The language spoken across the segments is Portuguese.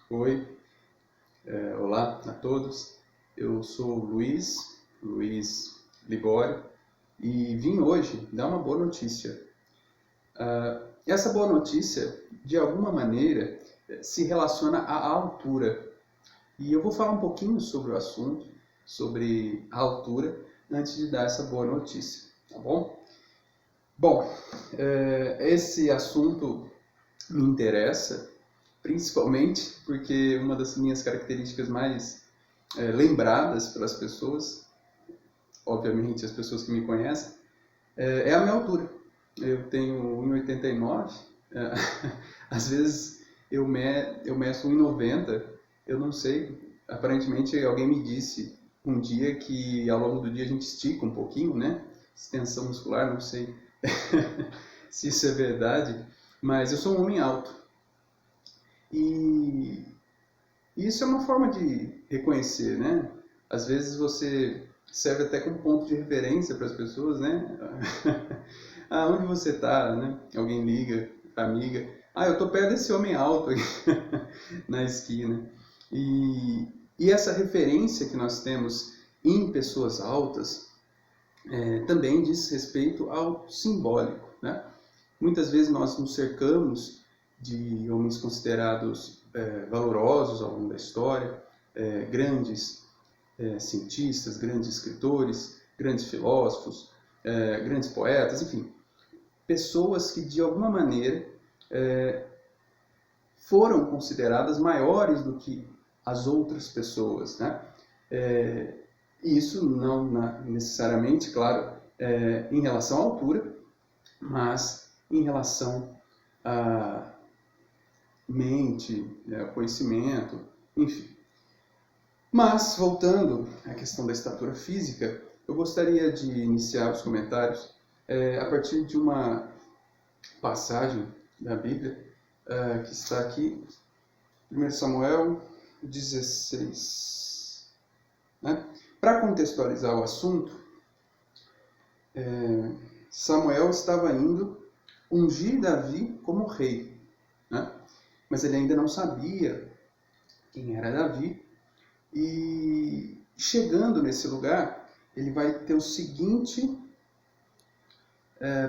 Oi, olá a todos. Eu sou o Luiz Libório, e vim hoje dar uma boa notícia. Essa boa notícia, de alguma maneira, se relaciona à altura. E eu vou falar um pouquinho sobre o assunto, sobre a altura, antes de dar essa boa notícia, tá bom? Bom, esse assunto me interessa, principalmente porque uma das minhas características mais lembradas pelas pessoas, obviamente as pessoas que me conhecem, é a minha altura. Eu tenho 1,89, às vezes eu meço 1,90, eu não sei, aparentemente alguém me disse um dia que ao longo do dia a gente estica um pouquinho, né? Extensão muscular, não sei se isso é verdade, mas eu sou um homem alto. E isso é uma forma de reconhecer, né? Às vezes você serve até como ponto de referência para as pessoas, né? Aonde você está, né? Alguém liga, amiga. Ah, eu estou perto desse homem alto aí na esquina. E essa referência que nós temos em pessoas altas também diz respeito ao simbólico, né? Muitas vezes nós nos cercamos de homens considerados valorosos ao longo da história, grandes cientistas, grandes escritores, grandes filósofos, grandes poetas, enfim, pessoas que de alguma maneira foram consideradas maiores do que as outras pessoas, né? Isso não necessariamente, claro, em relação à altura, mas em relação à mente, conhecimento, enfim. Mas, voltando à questão da estatura física, eu gostaria de iniciar os comentários a partir de uma passagem da Bíblia que está aqui, 1 Samuel 16. Né? Para contextualizar o assunto, Samuel estava indo ungir Davi como rei, né? Mas ele ainda não sabia quem era Davi. E chegando nesse lugar, ele vai ter o seguinte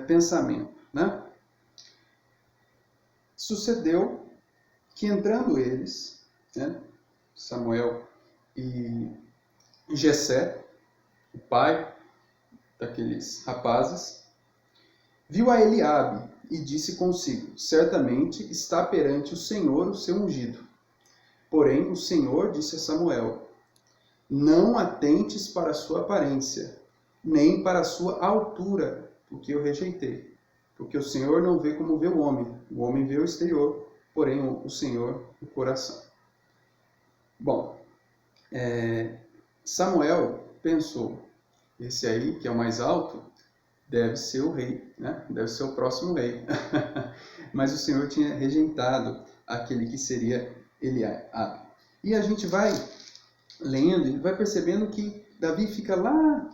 pensamento, né? Sucedeu que entrando eles, né, Samuel e Jessé, o pai daqueles rapazes, viu a Eliabe e disse consigo: certamente está perante o Senhor o seu ungido. Porém o Senhor disse a Samuel: não atentes para a sua aparência, nem para a sua altura, porque eu rejeitei. Porque o Senhor não vê como vê o homem vê o exterior, porém o Senhor o coração. Bom, Samuel pensou, esse aí, que é o mais alto, deve ser o rei, né? Deve ser o próximo rei. Mas o Senhor tinha rejeitado aquele que seria Eliabe. E a gente vai lendo e vai percebendo que Davi fica lá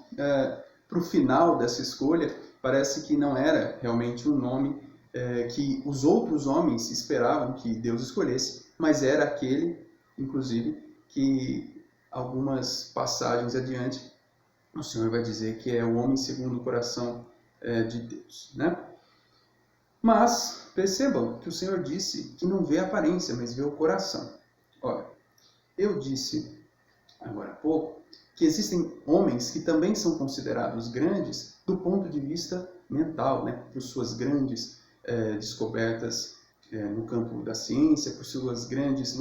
para o final dessa escolha. Parece que não era realmente um nome que os outros homens esperavam que Deus escolhesse, mas era aquele, inclusive, que algumas passagens adiante o Senhor vai dizer que é o homem segundo o coração de Deus, né? Mas percebam que o Senhor disse que não vê a aparência, mas vê o coração. Ora, eu disse agora há pouco que existem homens que também são considerados grandes do ponto de vista mental, né? Por suas grandes descobertas no campo da ciência, por suas grandes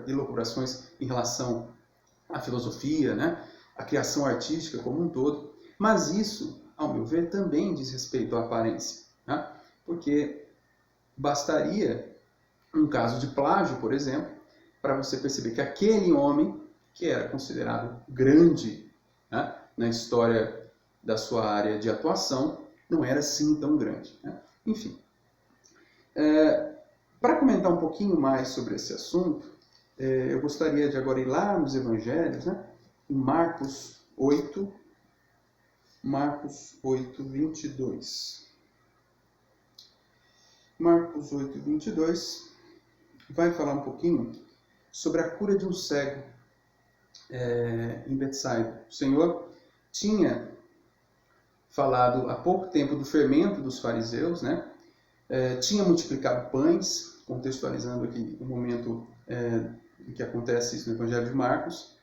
elucubrações em relação à filosofia, né? A criação artística como um todo. Mas isso, ao meu ver, também diz respeito à aparência, né? Porque bastaria um caso de plágio, por exemplo, para você perceber que aquele homem que era considerado grande, né, na história da sua área de atuação, não era assim tão grande, né? Enfim, para comentar um pouquinho mais sobre esse assunto, eu gostaria de agora ir lá nos evangelhos, né, em Marcos 8, 22. Marcos 8, 22 vai falar um pouquinho sobre a cura de um cego em Betsaida. O Senhor tinha falado há pouco tempo do fermento dos fariseus, né? Tinha multiplicado pães, contextualizando aqui o momento em que acontece isso no Evangelho de Marcos,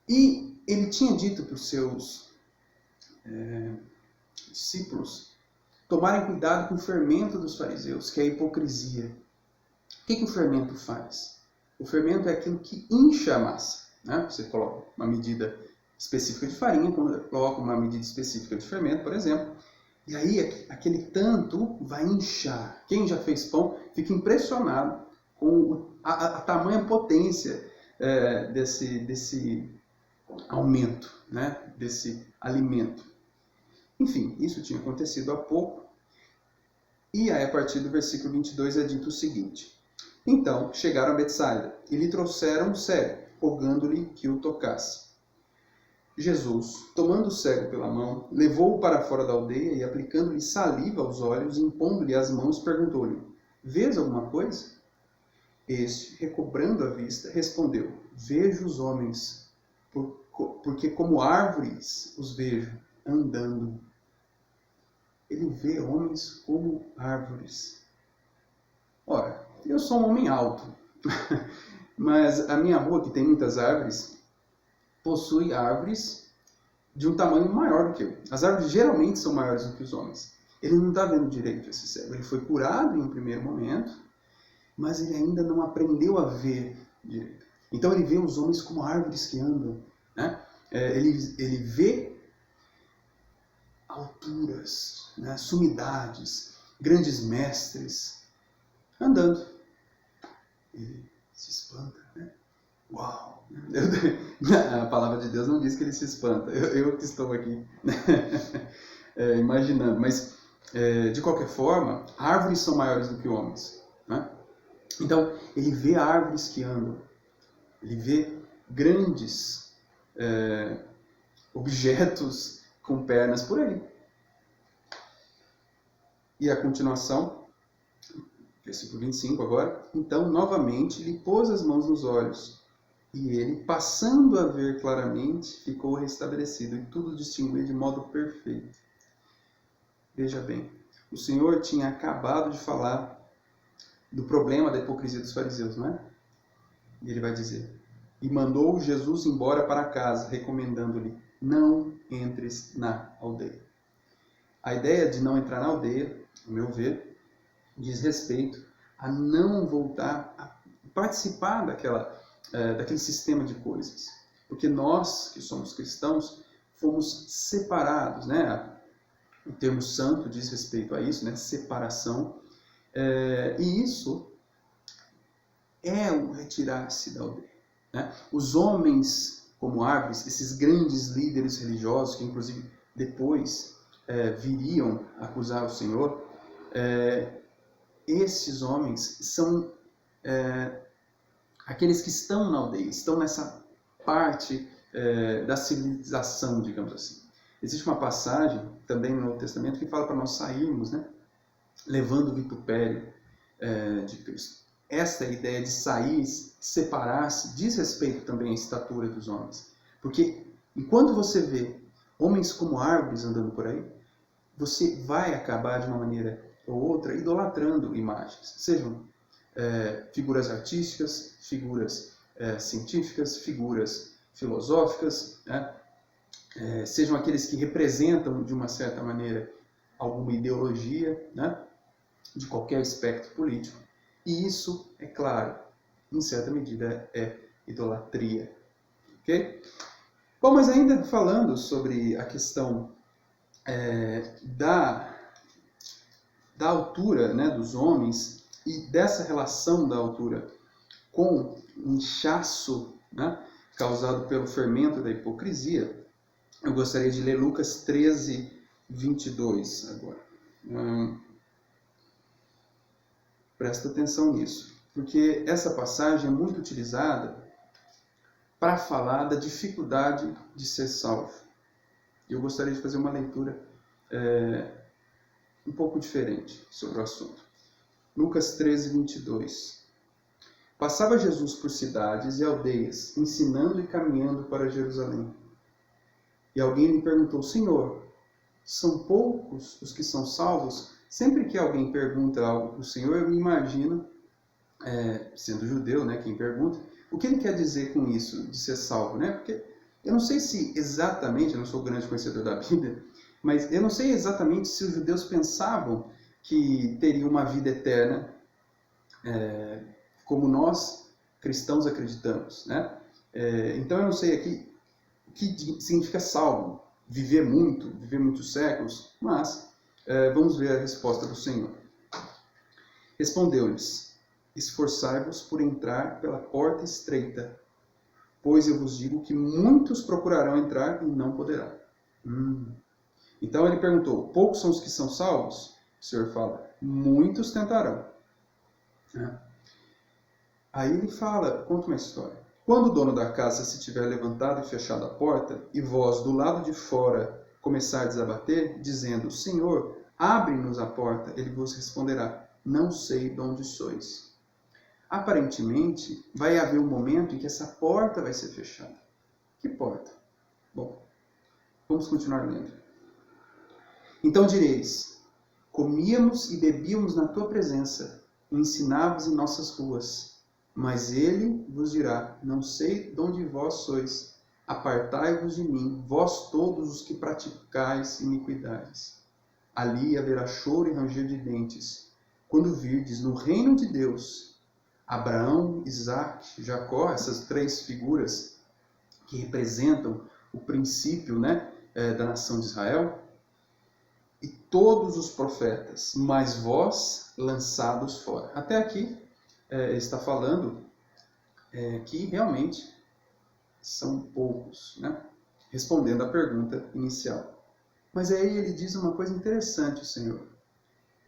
e ele tinha dito para os seus discípulos tomarem cuidado com o fermento dos fariseus, que é a hipocrisia. O que o fermento faz? O fermento é aquilo que incha a massa, né? Você coloca uma medida específica de farinha, coloca uma medida específica de fermento, por exemplo, e aí aquele tanto vai inchar. Quem já fez pão fica impressionado com a tamanha potência desse aumento, né? Desse alimento. Enfim, isso tinha acontecido há pouco. E aí, a partir do versículo 22 é dito o seguinte: Então chegaram a Betsaida e lhe trouxeram um cego, rogando-lhe que o tocasse. Jesus, tomando o cego pela mão, levou-o para fora da aldeia e, aplicando-lhe saliva aos olhos, impondo-lhe as mãos, perguntou-lhe: Vês alguma coisa? Este, recobrando a vista, respondeu: Vejo os homens, porque como árvores os vejo, andando. Ele vê homens como árvores. Ora, eu sou um homem alto, mas a minha rua, que tem muitas árvores, possui árvores de um tamanho maior do que eu. As árvores geralmente são maiores do que os homens. Ele não está vendo direito esse cego. Ele foi curado em um primeiro momento, mas ele ainda não aprendeu a ver direito. Então ele vê os homens como árvores que andam, né? Ele vê alturas, né? Sumidades, grandes mestres andando. Ele se espanta, né? Uau! A palavra de Deus não diz que ele se espanta. Eu que estou aqui imaginando. Mas, de qualquer forma, árvores são maiores do que homens, né? Então, ele vê árvores que andam. Ele vê grandes objetos com pernas por aí. E a continuação, versículo 25 agora. Então, novamente, lhe pôs as mãos nos olhos. E ele, passando a ver claramente, ficou restabelecido e tudo distinguia de modo perfeito. Veja bem, o Senhor tinha acabado de falar do problema da hipocrisia dos fariseus, não é? E ele vai dizer: E mandou Jesus embora para casa, recomendando-lhe: Não entres na aldeia. A ideia de não entrar na aldeia, ao meu ver, diz respeito a não voltar a participar daquele sistema de coisas. Porque nós, que somos cristãos, fomos separados, né? O termo santo diz respeito a isso, né? Separação. E isso é o retirar-se da aldeia, né? Os homens como árvores, esses grandes líderes religiosos, que inclusive depois viriam acusar o Senhor, esses homens são aqueles que estão na aldeia, estão nessa parte da civilização, digamos assim. Existe uma passagem também no Novo Testamento que fala para nós sairmos, né, levando o vitupério de Cristo. Esta ideia de sair, separar-se, diz respeito também à estatura dos homens. Porque enquanto você vê homens como árvores andando por aí, você vai acabar de uma maneira ou outra idolatrando imagens, sejam figuras artísticas, figuras científicas, figuras filosóficas, né? Sejam aqueles que representam de uma certa maneira alguma ideologia, né? De qualquer espectro político. E isso, é claro, em certa medida é idolatria. Ok? Bom, mas ainda falando sobre a questão da altura, né, dos homens e dessa relação da altura com o inchaço, né, causado pelo fermento da hipocrisia, eu gostaria de ler Lucas 13, 22 agora. Presta atenção nisso, porque essa passagem é muito utilizada para falar da dificuldade de ser salvo. Eu gostaria de fazer uma leitura um pouco diferente sobre o assunto. Lucas 13, 22. Passava Jesus por cidades e aldeias, ensinando e caminhando para Jerusalém. E alguém lhe perguntou: Senhor, são poucos os que são salvos? Sempre que alguém pergunta algo para o Senhor, eu me imagino, sendo judeu, né, quem pergunta, o que ele quer dizer com isso, de ser salvo, né? Porque eu não sei se exatamente, eu não sou grande conhecedor da Bíblia, mas eu não sei exatamente se os judeus pensavam que teriam uma vida eterna, como nós, cristãos, acreditamos, né? Então eu não sei aqui o que significa salvo, viver muitos séculos, mas vamos ver a resposta do Senhor. Respondeu-lhes: esforçai-vos por entrar pela porta estreita, pois eu vos digo que muitos procurarão entrar e não poderão. Então ele perguntou: poucos são os que são salvos? O Senhor fala: muitos tentarão. Aí ele conta uma história. Quando o dono da casa se tiver levantado e fechado a porta, e vós do lado de fora começardes a bater, dizendo: Senhor, abre-nos a porta, ele vos responderá: não sei de onde sois. Aparentemente, vai haver um momento em que essa porta vai ser fechada. Que porta? Bom, vamos continuar lendo. Então direis: comíamos e bebíamos na tua presença, e ensinavas em nossas ruas. Mas ele vos dirá: não sei de onde vós sois, apartai-vos de mim, vós todos os que praticais iniquidades. Ali haverá choro e ranger de dentes, quando virdes no reino de Deus Abraão, Isaque, Jacó, essas três figuras que representam o princípio, né, da nação de Israel, e todos os profetas, mas vós lançados fora. Até aqui está falando que realmente são poucos, né? Respondendo à pergunta inicial. Mas aí ele diz uma coisa interessante, o Senhor.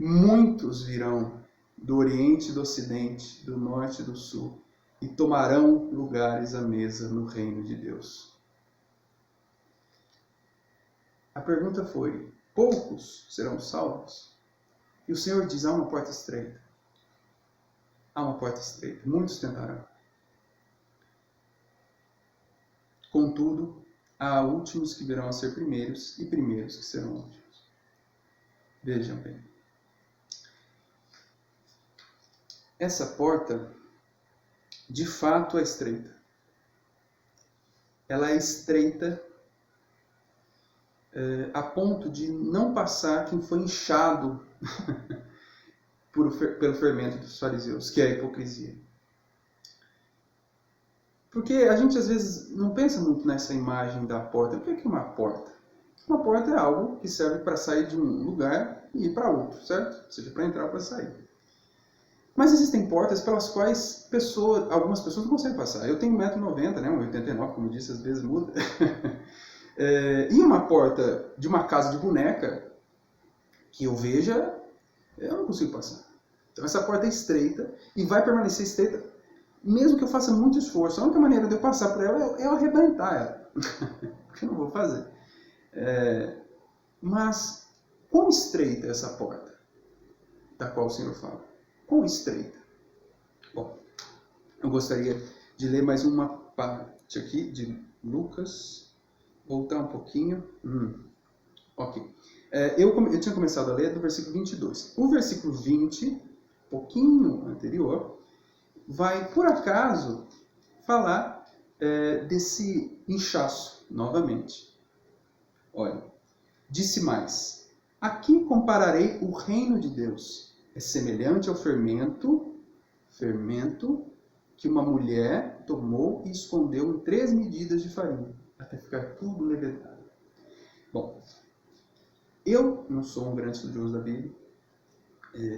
Muitos virão do Oriente e do Ocidente, do Norte e do Sul, e tomarão lugares à mesa no reino de Deus. A pergunta foi: poucos serão salvos? E o Senhor diz: há uma porta estreita. Há uma porta estreita. Muitos tentarão. Contudo, há últimos que virão a ser primeiros e primeiros que serão últimos. Vejam bem. Essa porta, de fato, é estreita. Ela é estreita a ponto de não passar quem foi inchado pelo fermento dos fariseus, que é a hipocrisia. Porque a gente às vezes não pensa muito nessa imagem da porta. O que é uma porta? Uma porta é algo que serve para sair de um lugar e ir para outro, certo? Ou seja, para entrar ou para sair. Mas existem portas pelas quais algumas pessoas não conseguem passar. Eu tenho 1,90 m, né? 1,89 m, como disse, às vezes muda. E uma porta de uma casa de boneca que eu veja, eu não consigo passar. Então essa porta é estreita e vai permanecer estreita mesmo que eu faça muito esforço. A única maneira de eu passar por ela é eu arrebentar ela. Porque eu não vou fazer. Mas quão estreita é essa porta da qual o Senhor fala? Quão estreita? Bom, eu gostaria de ler mais uma parte aqui de Lucas. Voltar um pouquinho. Ok. Eu tinha começado a ler do versículo 22. O versículo 20, pouquinho anterior, vai, por acaso, falar desse inchaço, novamente. Olha, disse mais: aqui compararei o reino de Deus. É semelhante ao fermento que uma mulher tomou e escondeu em 3 medidas de farinha, até ficar tudo levedado. Bom, eu não sou um grande estudioso da Bíblia,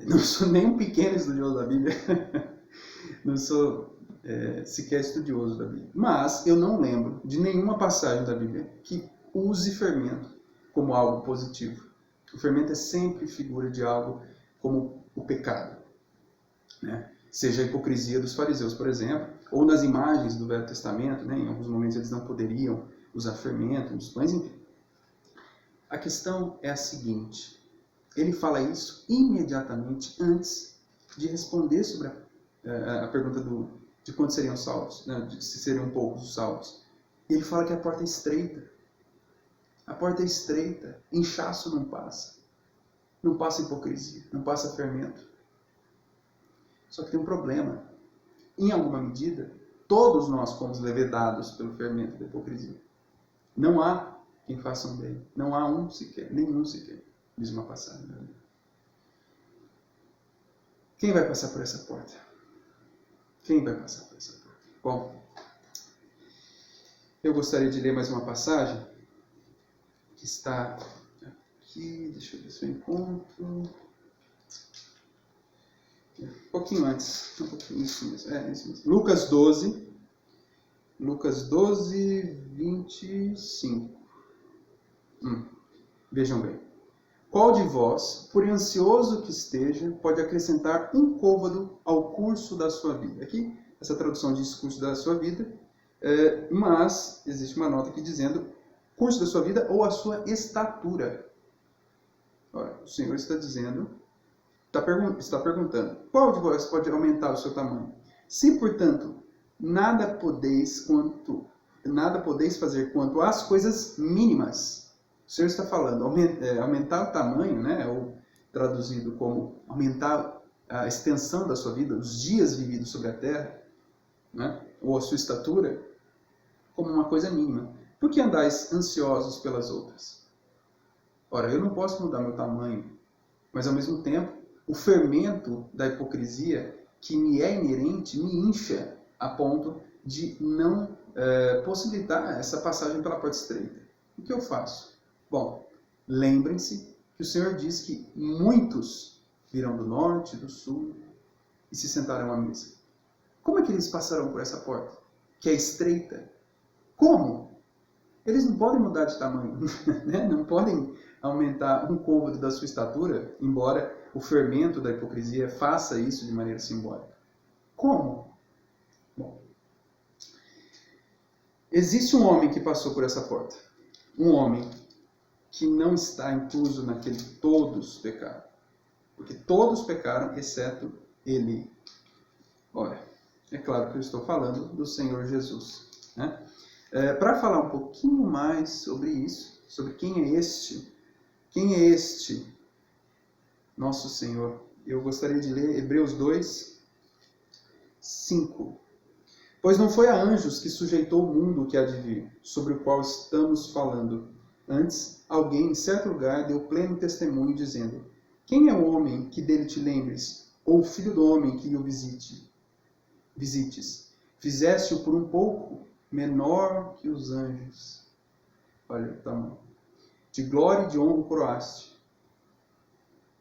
não sou nem um pequeno estudioso da Bíblia, não sou sequer estudioso da Bíblia, mas eu não lembro de nenhuma passagem da Bíblia que use fermento como algo positivo. O fermento é sempre figura de algo como o pecado, né? Seja a hipocrisia dos fariseus, por exemplo, ou nas imagens do Velho Testamento, né? Em alguns momentos eles não poderiam usar fermento nos pães, enfim. A questão é a seguinte: ele fala isso imediatamente antes de responder sobre a pergunta de quantos seriam salvos, né, de se seriam poucos os salvos. E ele fala que a porta é estreita. A porta é estreita, inchaço não passa. Não passa hipocrisia, não passa fermento. Só que tem um problema. Em alguma medida, todos nós fomos levedados pelo fermento da hipocrisia. Não há quem faça um bem. Não há um sequer, nenhum sequer, diz uma passagem. Quem vai passar por essa porta? Quem vai passar por essa porta? Bom, eu gostaria de ler mais uma passagem que está aqui, deixa eu ver se eu encontro. Um pouquinho antes, isso mesmo, isso mesmo. Lucas 12, 25. Vejam bem. Qual de vós, por ansioso que esteja, pode acrescentar um côvado ao curso da sua vida? Aqui, essa tradução diz curso da sua vida, mas existe uma nota aqui dizendo curso da sua vida ou a sua estatura. Ora, o Senhor está dizendo, está perguntando, qual de vós pode aumentar o seu tamanho? Se, portanto, nada podeis fazer quanto às coisas mínimas. O Senhor está falando, aumentar o tamanho, né, ou traduzido como aumentar a extensão da sua vida, os dias vividos sobre a terra, né, ou a sua estatura, como uma coisa mínima. Por que andais ansiosos pelas outras? Ora, eu não posso mudar meu tamanho, mas ao mesmo tempo, o fermento da hipocrisia que me é inerente me incha a ponto de não possibilitar essa passagem pela porta estreita. O que eu faço? Bom, lembrem-se que o Senhor diz que muitos virão do norte, do sul e se sentarão à mesa. Como é que eles passarão por essa porta, que é estreita? Como? Eles não podem mudar de tamanho, né? Não podem aumentar um côvado da sua estatura, embora o fermento da hipocrisia faça isso de maneira simbólica. Como? Bom, existe um homem que passou por essa porta. Um homem que não está incluso naquele que todos pecaram. Porque todos pecaram, exceto ele. Ora, é claro que eu estou falando do Senhor Jesus, né? Para falar um pouquinho mais sobre isso, sobre quem é este nosso Senhor, eu gostaria de ler Hebreus 2, 5. Pois não foi a anjos que sujeitou o mundo que há de vir, sobre o qual estamos falando. Antes, alguém em certo lugar deu pleno testemunho, dizendo: quem é o homem que dele te lembres, ou o filho do homem que o visites? Fizeste-o por um pouco menor que os anjos. Olha o tamanho. De glória e de honra o coroaste.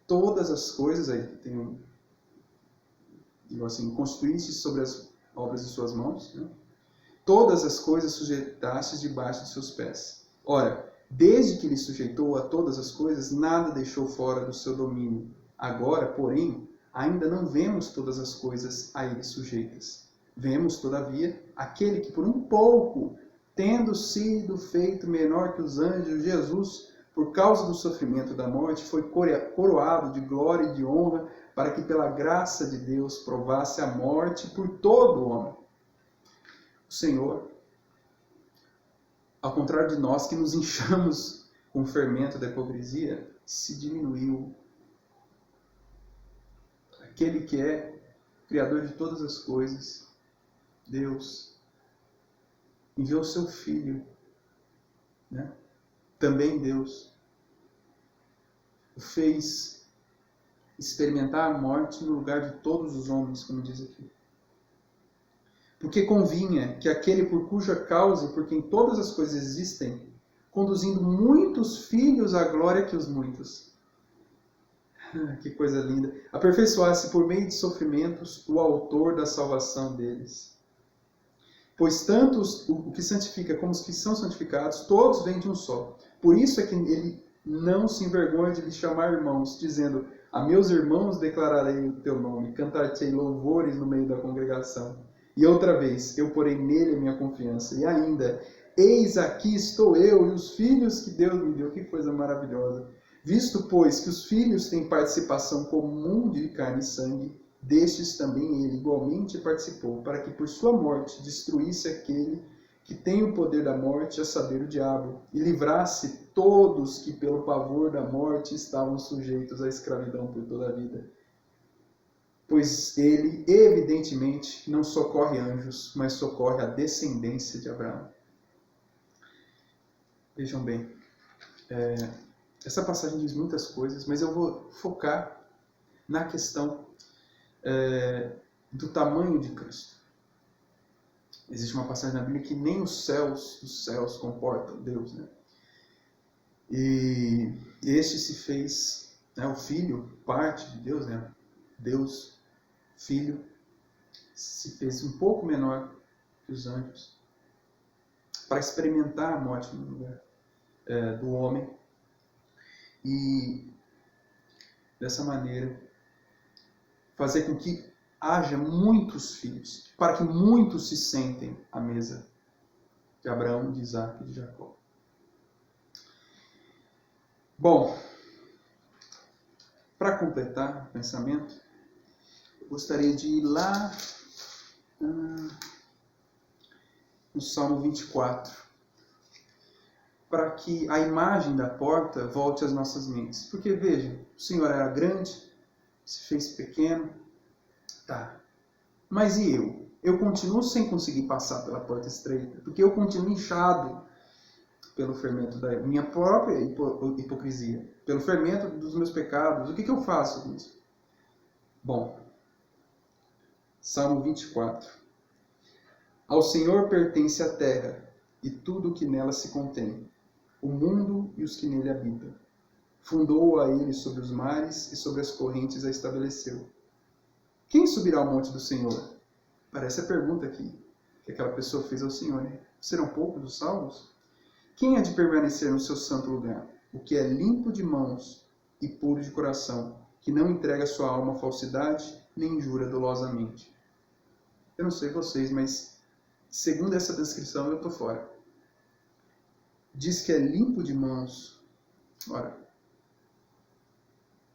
Todas as coisas, aí tem digo assim, construíste sobre as obras de suas mãos, né? Todas as coisas sujeitastes debaixo de seus pés. Ora, desde que lhe sujeitou a todas as coisas, nada deixou fora do seu domínio. Agora, porém, ainda não vemos todas as coisas a ele sujeitas. Vemos, todavia, aquele que por um pouco, tendo sido feito menor que os anjos, Jesus, por causa do sofrimento da morte, foi coroado de glória e de honra, para que pela graça de Deus provasse a morte por todo o homem. O Senhor, ao contrário de nós que nos inchamos com o fermento da hipocrisia, se diminuiu. Aquele que é Criador de todas as coisas, Deus, enviou seu Filho, né? Também Deus, o fez experimentar a morte no lugar de todos os homens, como diz aqui. Porque convinha que aquele por cuja causa e por quem todas as coisas existem, conduzindo muitos filhos à glória que os muitos. Que coisa linda! Aperfeiçoasse por meio de sofrimentos o autor da salvação deles. Pois tanto o que santifica como os que são santificados, todos vêm de um só. Por isso é que ele não se envergonha de lhes chamar irmãos, dizendo: a meus irmãos declararei o teu nome, cantar-te-ei louvores no meio da congregação. E outra vez, eu porei nele a minha confiança. E ainda, eis aqui estou eu e os filhos que Deus me deu. Que coisa maravilhosa! Visto, pois, que os filhos têm participação comum de carne e sangue, destes também ele igualmente participou, para que por sua morte destruísse aquele que tem o poder da morte, a saber, o diabo, e livrasse todos que pelo pavor da morte estavam sujeitos à escravidão por toda a vida. Pois ele, evidentemente, não socorre anjos, mas socorre a descendência de Abraão. Vejam bem, essa passagem diz muitas coisas, mas eu vou focar na questão do tamanho de Cristo. Existe uma passagem na Bíblia que nem os céus comportam Deus, né? E este se fez, né, o Filho, parte de Deus, né? Deus, Filho, se fez um pouco menor que os anjos, para experimentar a morte no lugar do homem. E dessa maneira fazer com que haja muitos filhos, para que muitos se sentem à mesa de Abraão, de Isaac e de Jacó. Bom, para completar o pensamento, eu gostaria de ir lá no Salmo 24, para que a imagem da porta volte às nossas mentes. Porque, veja, o Senhor era grande, se fez pequeno, tá. Mas e eu? Eu continuo sem conseguir passar pela porta estreita, porque eu continuo inchado pelo fermento da minha própria hipocrisia, pelo fermento dos meus pecados. O que eu faço com isso? Bom, Salmo 24. Ao Senhor pertence a terra e tudo o que nela se contém, o mundo e os que nele habitam. Fundou-o a ele sobre os mares e sobre as correntes a estabeleceu. Quem subirá ao monte do Senhor? Parece a pergunta aqui que aquela pessoa fez ao Senhor, né? Serão poucos os salvos? Quem há de permanecer no seu santo lugar? O que é limpo de mãos e puro de coração, que não entrega sua alma à falsidade, nem jura dolosamente. Eu não sei vocês, mas segundo essa descrição eu estou fora. Diz que é limpo de mãos. Ora,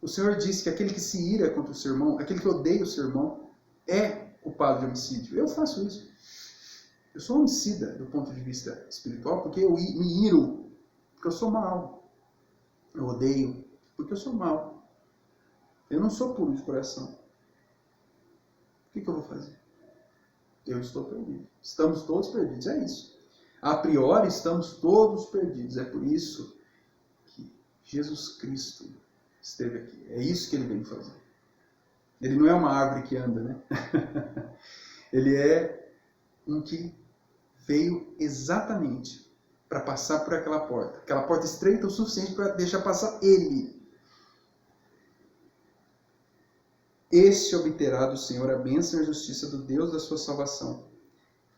o Senhor diz que aquele que se ira contra o seu irmão, aquele que odeia o seu irmão, é culpado de homicídio. Eu faço isso. Eu sou homicida do ponto de vista espiritual porque eu me iro, porque eu sou mau. Eu odeio porque eu sou mau. Eu não sou puro de coração. O que eu vou fazer? Eu estou perdido. Estamos todos perdidos, é isso. A priori estamos todos perdidos. É por isso que Jesus Cristo esteve aqui. É isso que ele veio fazer. Ele não é uma árvore que anda, né? Ele é um que veio exatamente para passar por aquela porta estreita o suficiente para deixar passar ele. Este obterá do Senhor a bênção e a justiça do Deus da sua salvação.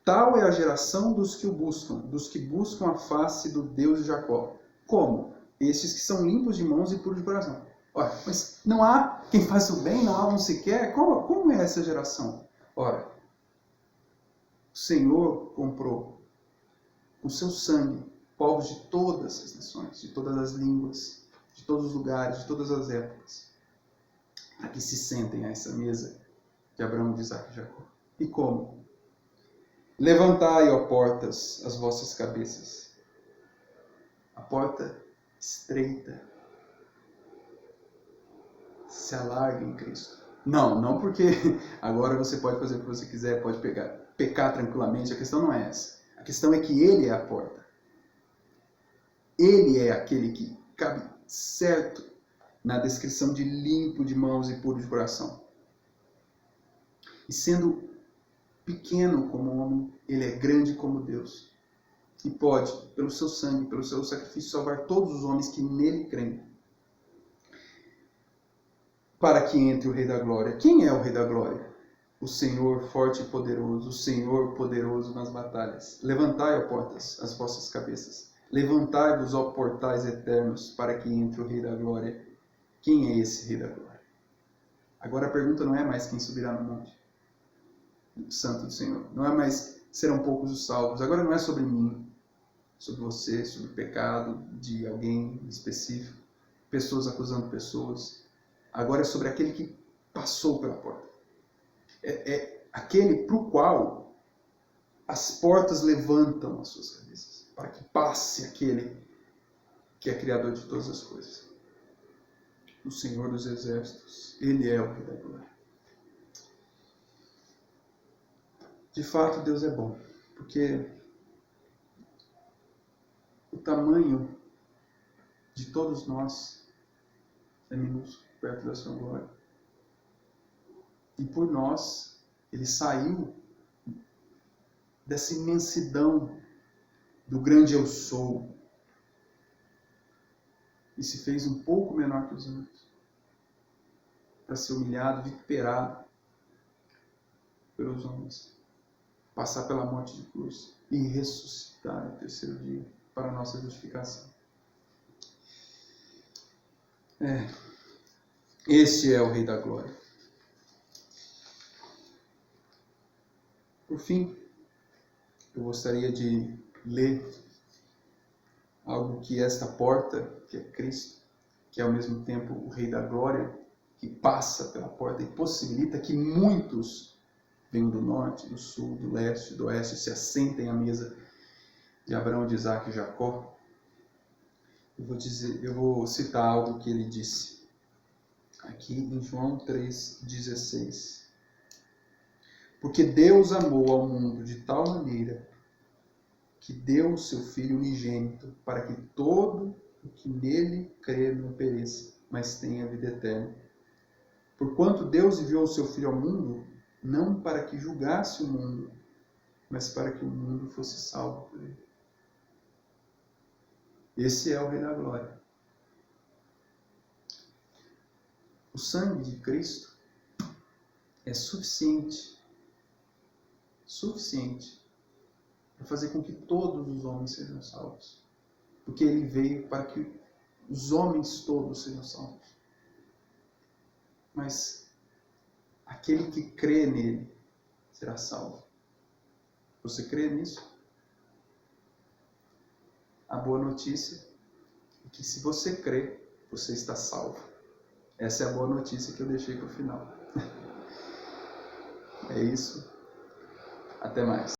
Tal é a geração dos que o buscam, dos que buscam a face do Deus de Jacó. Como? Estes que são limpos de mãos e puros de coração. Ora, mas não há quem faça o bem, não há um sequer. Como é essa geração? Ora, o Senhor comprou com seu sangue povos de todas as nações, de todas as línguas, de todos os lugares, de todas as épocas, para que se sentem a essa mesa de Abraão, de Isaac e Jacó. E como? Levantai, ó portas, as vossas cabeças. A porta estreita se alarga em Cristo. Não porque agora você pode fazer o que você quiser, pode pecar tranquilamente. A questão não é essa. A questão é que Ele é a porta. Ele é aquele que cabe certo na descrição de limpo de mãos e puro de coração. E sendo pequeno como homem, Ele é grande como Deus. E pode, pelo seu sangue, pelo seu sacrifício, salvar todos os homens que nele creem. Para que entre o Rei da Glória. Quem é o Rei da Glória? O Senhor forte e poderoso, o Senhor poderoso nas batalhas. Levantai, ó portas, as vossas cabeças. Levantai-vos, ó portais eternos, para que entre o Rei da Glória. Quem é esse Rei da Glória? Agora a pergunta não é mais quem subirá no monte santo do Senhor. Não é mais serão poucos os salvos. Agora não é sobre mim, sobre você, sobre o pecado de alguém específico, pessoas acusando pessoas. Agora é sobre aquele que passou pela porta. é aquele para o qual as portas levantam as suas cabeças, para que passe aquele que é criador de todas as coisas. O Senhor dos Exércitos, Ele é o Rei da Glória. De fato, Deus é bom, porque o tamanho de todos nós é minúsculo perto da sua glória. E por nós, Ele saiu dessa imensidão do grande eu sou e se fez um pouco menor que os anjos, para ser humilhado, vituperado pelos homens, passar pela morte de cruz e ressuscitar no terceiro dia para a nossa justificação. Este é o Rei da Glória. Por fim, eu gostaria de ler algo que esta porta, que é Cristo, que é ao mesmo tempo o Rei da Glória, que passa pela porta e possibilita que muitos venham do norte, do sul, do leste, do oeste, se assentem à mesa de Abraão, de Isaac e Jacó. Eu vou citar algo que ele disse aqui em João 3,16. Porque Deus amou ao mundo de tal maneira que deu o seu Filho unigênito, para que todo o que nele crê não pereça, mas tenha a vida eterna. Porquanto Deus enviou o seu Filho ao mundo, não para que julgasse o mundo, mas para que o mundo fosse salvo por ele. Esse é o Rei da Glória. O sangue de Cristo é suficiente para fazer com que todos os homens sejam salvos. Porque ele veio para que os homens todos sejam salvos. Mas aquele que crê nele será salvo. Você crê nisso? A boa notícia é que se você crê, você está salvo. Essa é a boa notícia que eu deixei para o final. É isso. Até mais.